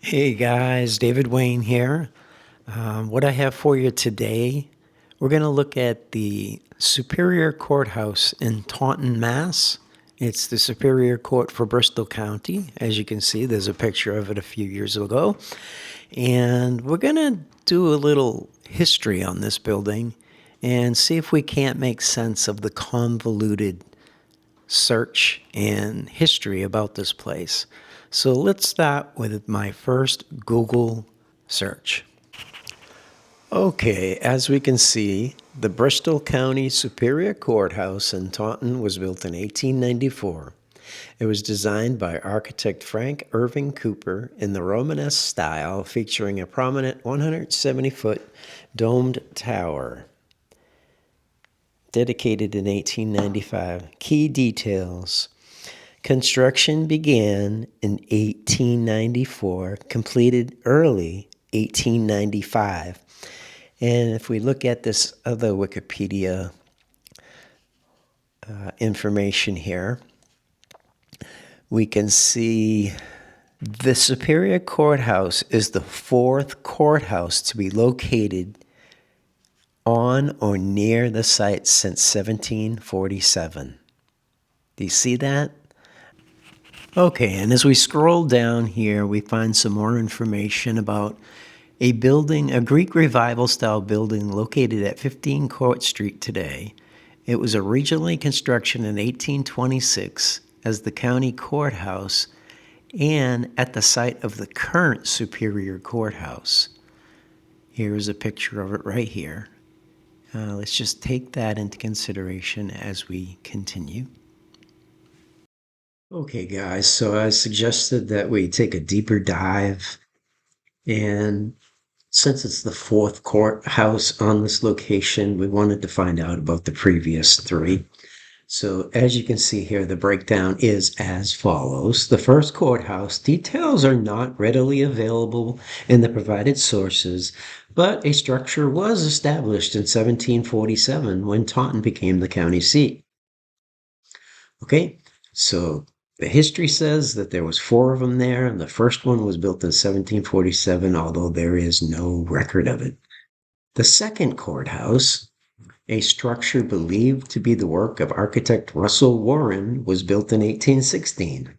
Hey guys, David Wayne here. What I have for you today, we're going to look at the Superior Courthouse in Taunton, Mass. It's the Superior Court for Bristol County. As you can see, there's a picture of it a few years ago. And we're going to do a little history on this building and see if we can't make sense of the convoluted search and history about this place. So let's start with my first Google search. Okay, as we can see, the Bristol County Superior Courthouse in Taunton was built in 1894. It was designed by architect Frank Irving Cooper in the Romanesque style, featuring a prominent 170-foot domed tower. Dedicated in 1895. Key details. Construction began in 1894, completed early 1895. And if we look at this other Wikipedia information here, we can see the Superior Courthouse is the fourth courthouse to be located on or near the site since 1747. Do you see that? Okay, and as we scroll down here, we find some more information about a building, a Greek Revival style building located at 15 Court Street today. It was originally constructed in 1826 as the county courthouse and at the site of the current Superior Courthouse. Here is a picture of it right here. Let's just take that into consideration as we continue. Okay, guys, so I suggested that we take a deeper dive, and since it's the fourth courthouse on this location, we wanted to find out about the previous three. So as you can see here, the breakdown is as follows. The first courthouse, details are not readily available in the provided sources, but a structure was established in 1747 when Taunton became the county seat. Okay, so the history says that there was four of them there, and the first one was built in 1747, although there is no record of it. The second courthouse, a structure believed to be the work of architect Russell Warren, was built in 1816.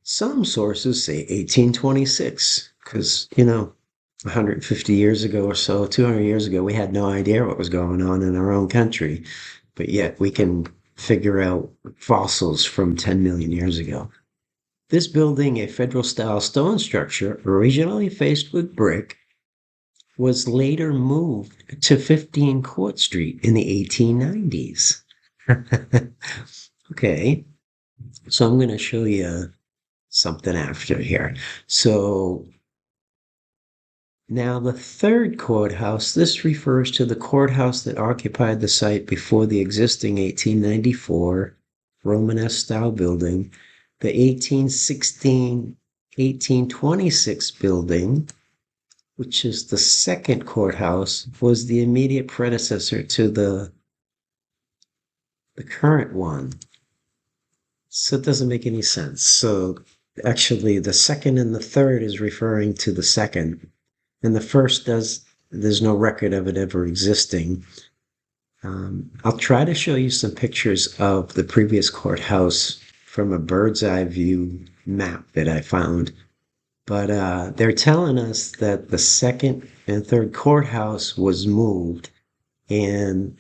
Some sources say 1826, because, 150 years ago or so, 200 years ago, we had no idea what was going on in our own country, but yet we can figure out fossils from 10 million years ago. This building, a federal-style stone structure originally faced with brick, was later moved to 15 Court Street in the 1890s. Okay, so I'm going to show you something after here. So now the third courthouse, this refers to the courthouse that occupied the site before the existing 1894 Romanesque style building. The 1826 building, which is the second courthouse, was the immediate predecessor to the current one. So it doesn't make any sense. So actually the second and the third is referring to the second. And the first there's no record of it ever existing. I'll try to show you some pictures of the previous courthouse from a bird's eye view map that I found. But they're telling us that the second and third courthouse was moved, and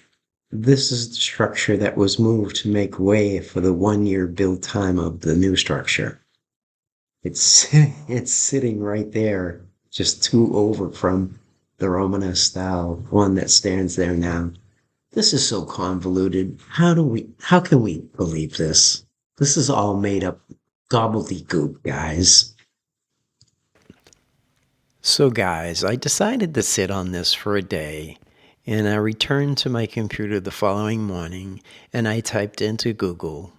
this is the structure that was moved to make way for the 1-year build time of the new structure. It's sitting right there, just 2 over from the Romanesque style one that stands there now. This is so convoluted. How can we believe this? This is all made up gobbledygook, guys. So guys, I decided to sit on this for a day, and I returned to my computer the following morning, and I typed into Google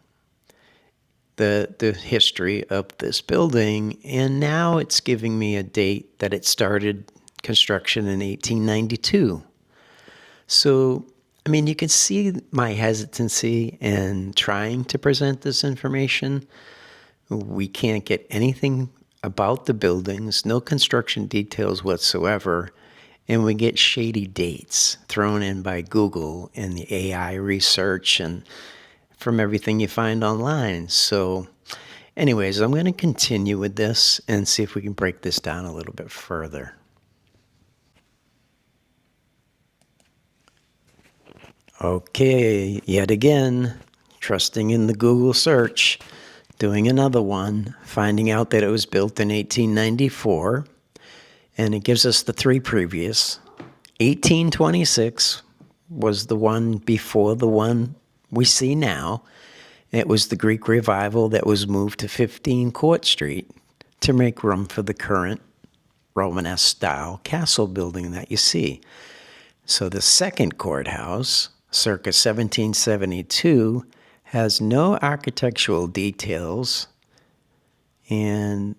the history of this building, and now it's giving me a date that it started construction in 1892. So, I mean, you can see my hesitancy in trying to present this information. We can't get anything about the buildings, no construction details whatsoever, and we get shady dates thrown in by Google and the AI research and from everything you find online. So anyways, I'm going to continue with this and see if we can break this down a little bit further. Okay, yet again, trusting in the Google search, doing another one, finding out that it was built in 1894, and it gives us the three previous. 1826 was the one before the one we see now. It was the Greek Revival that was moved to 15 Court Street to make room for the current Romanesque-style castle building that you see. So the second courthouse, circa 1772, has no architectural details and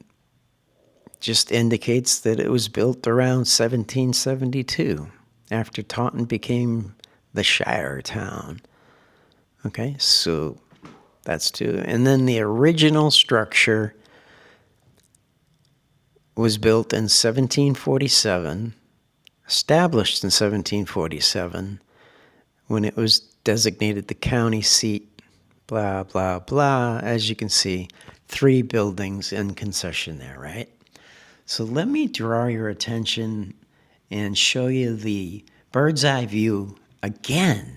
just indicates that it was built around 1772 after Taunton became the Shire town. Okay, so that's two. And then the original structure was built in 1747, established in 1747, when it was designated the county seat, blah, blah, blah. As you can see, 3 buildings in concession there, right? So let me draw your attention and show you the bird's eye view again.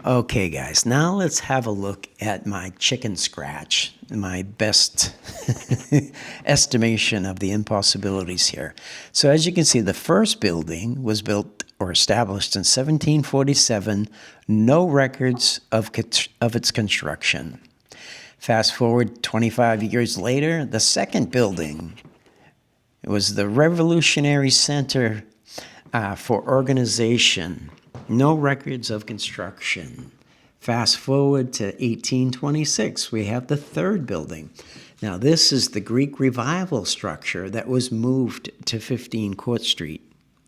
Okay, guys, now let's have a look at my chicken scratch, my best estimation of the impossibilities here. So as you can see, the first building was built or established in 1747, no records of its construction. Fast forward 25 years later, the second building was the Revolutionary Center for Organization. No records of construction. Fast forward to 1826, we have the third building. Now this is the Greek Revival structure that was moved to 15 Court Street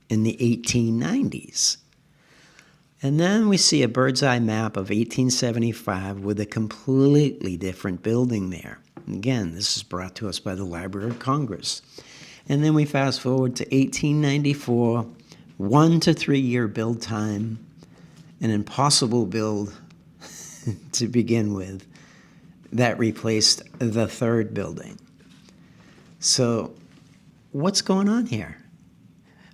in the 1890s. And then we see a bird's eye map of 1875 with a completely different building there. Again, this is brought to us by the Library of Congress. And then we fast forward to 1894, 1 to 3 year build time, an impossible build to begin with that replaced the third building. So what's going on here?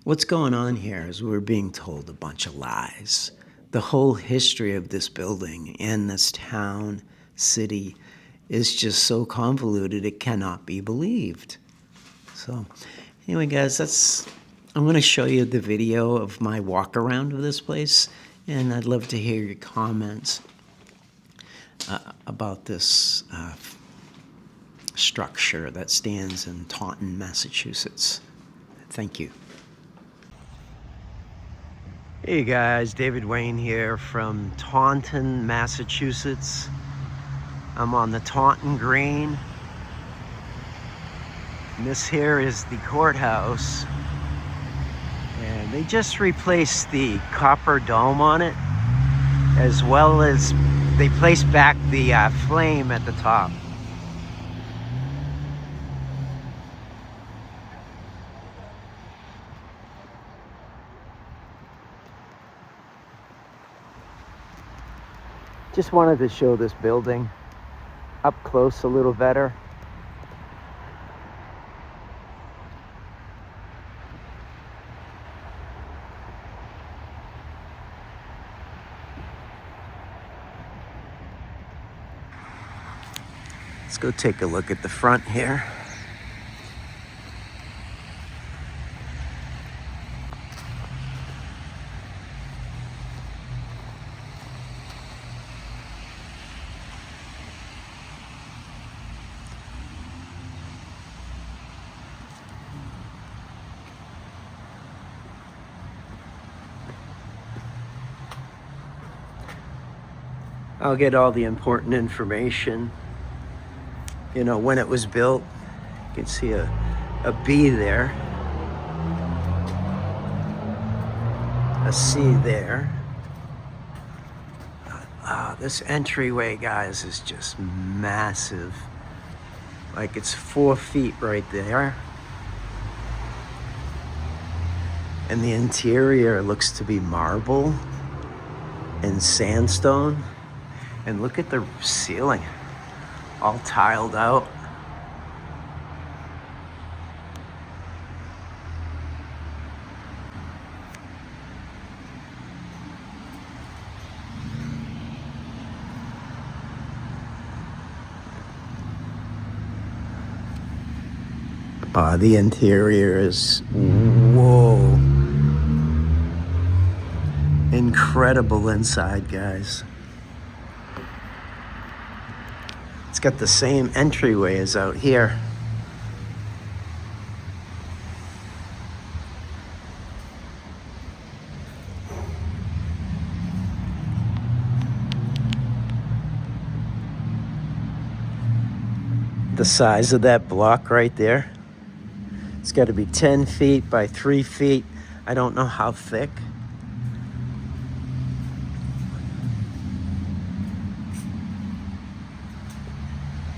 What's going on here is we're being told a bunch of lies. The whole history of this building and this town, city, is just so convoluted it cannot be believed. So anyway, guys, I'm going to show you the video of my walk around of this place, and I'd love to hear your comments about this structure that stands in Taunton, Massachusetts. Thank you. Hey guys, David Wayne here from Taunton, Massachusetts. I'm on the Taunton Green. And this here is the courthouse. And they just replaced the copper dome on it, as well as they placed back the flame at the top. Just wanted to show this building up close a little better. Let's go take a look at the front here. I'll get all the important information. You know, when it was built. You can see a B there. A C there. This entryway, guys, is just massive. Like, it's 4 feet right there. And the interior looks to be marble and sandstone. And look at the ceiling, all tiled out. The interior is, whoa. Incredible inside, guys. It's got the same entryway as out here. The size of that block right there. It's got to be 10 feet by 3 feet. I don't know how thick.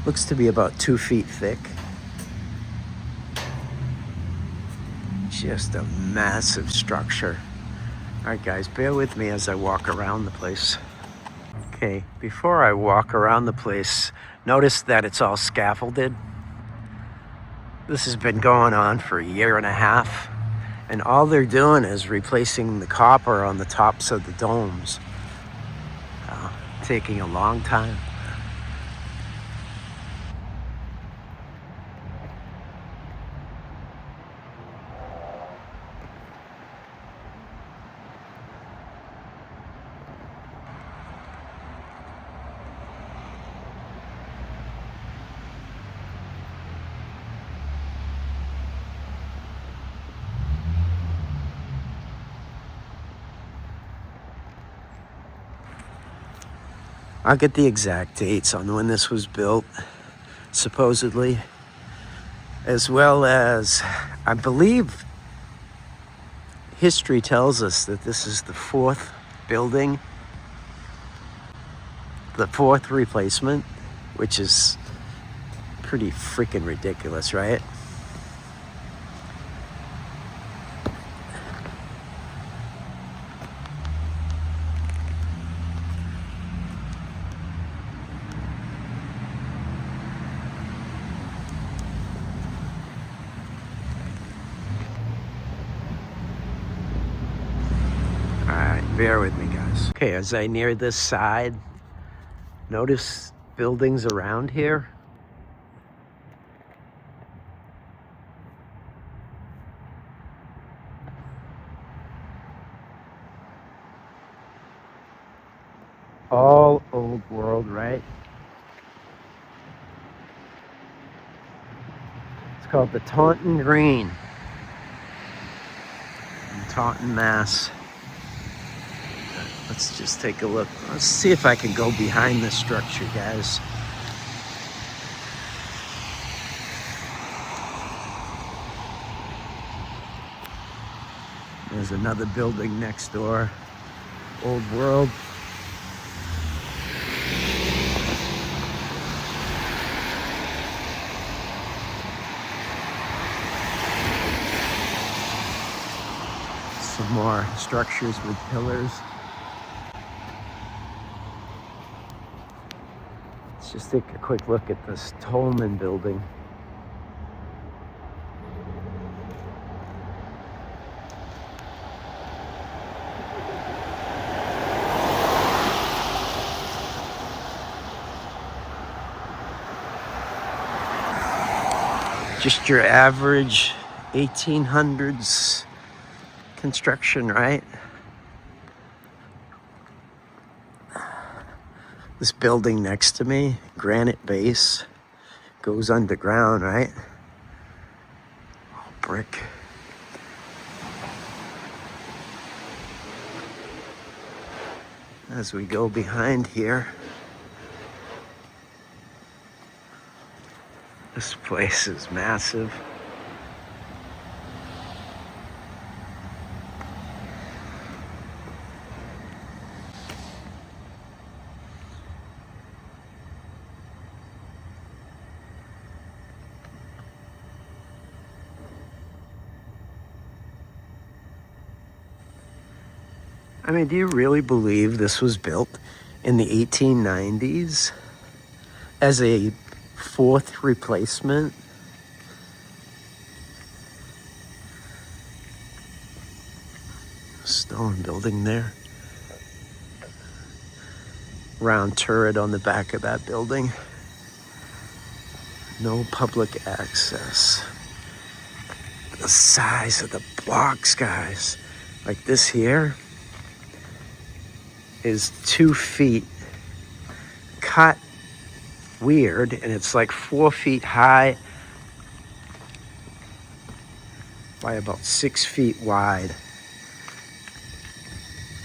Looks to be about 2 feet thick. Just a massive structure. All right, guys, bear with me as I walk around the place. Okay, before I walk around the place, notice that it's all scaffolded. This has been going on for a year and a half, and all they're doing is replacing the copper on the tops of the domes. Taking a long time. I'll get the exact dates on when this was built, supposedly, as well as, I believe history tells us that this is the 4th building, the 4th replacement, which is pretty freaking ridiculous, right? Bear with me, guys. Okay, as I near this side, notice buildings around here. All old world, right? It's called the Taunton Green in Taunton, Mass. Let's just take a look. Let's see if I can go behind this structure, guys. There's another building next door. Old world. Some more structures with pillars. Just take a quick look at this Tolman building. Just your average 1800s construction, right? This building next to me, granite base, goes underground, right? Oh, brick. As we go behind here, This place is massive. I mean, do you really believe this was built in the 1890s as a fourth replacement? Stone building there. Round turret on the back of that building. No public access. The size of the blocks, guys. Like this here is 2 feet cut weird, and it's like 4 feet high by about 6 feet wide.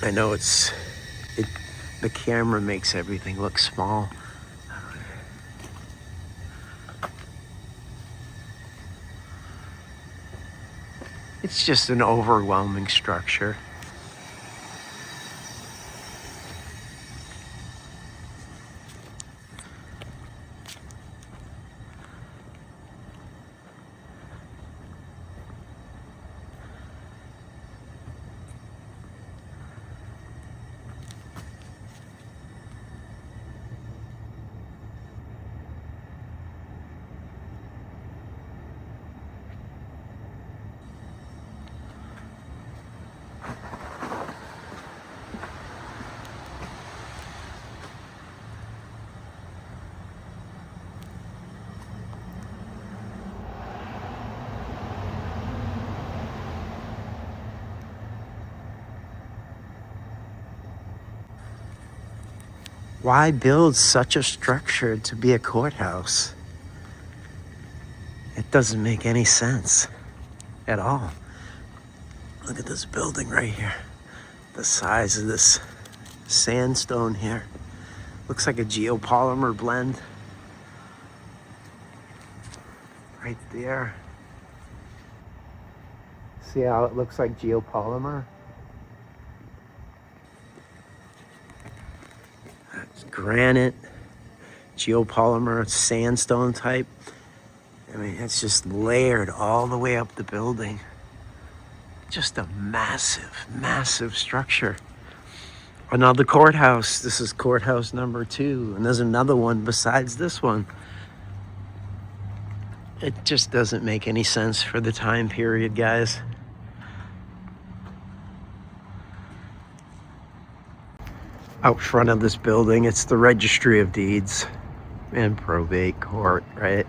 I know the camera makes everything look small. It's just an overwhelming structure. Why build such a structure to be a courthouse? It doesn't make any sense at all. Look at this building right here. The size of this sandstone here. Looks like a geopolymer blend. Right there. See how it looks like geopolymer? That's granite, geopolymer, sandstone type. I mean, it's just layered all the way up the building. Just a massive, massive structure. Another courthouse. This is courthouse number 2, and there's another one besides this one. It just doesn't make any sense for the time period, guys. Out front of this building, it's the Registry of Deeds and Probate Court, right?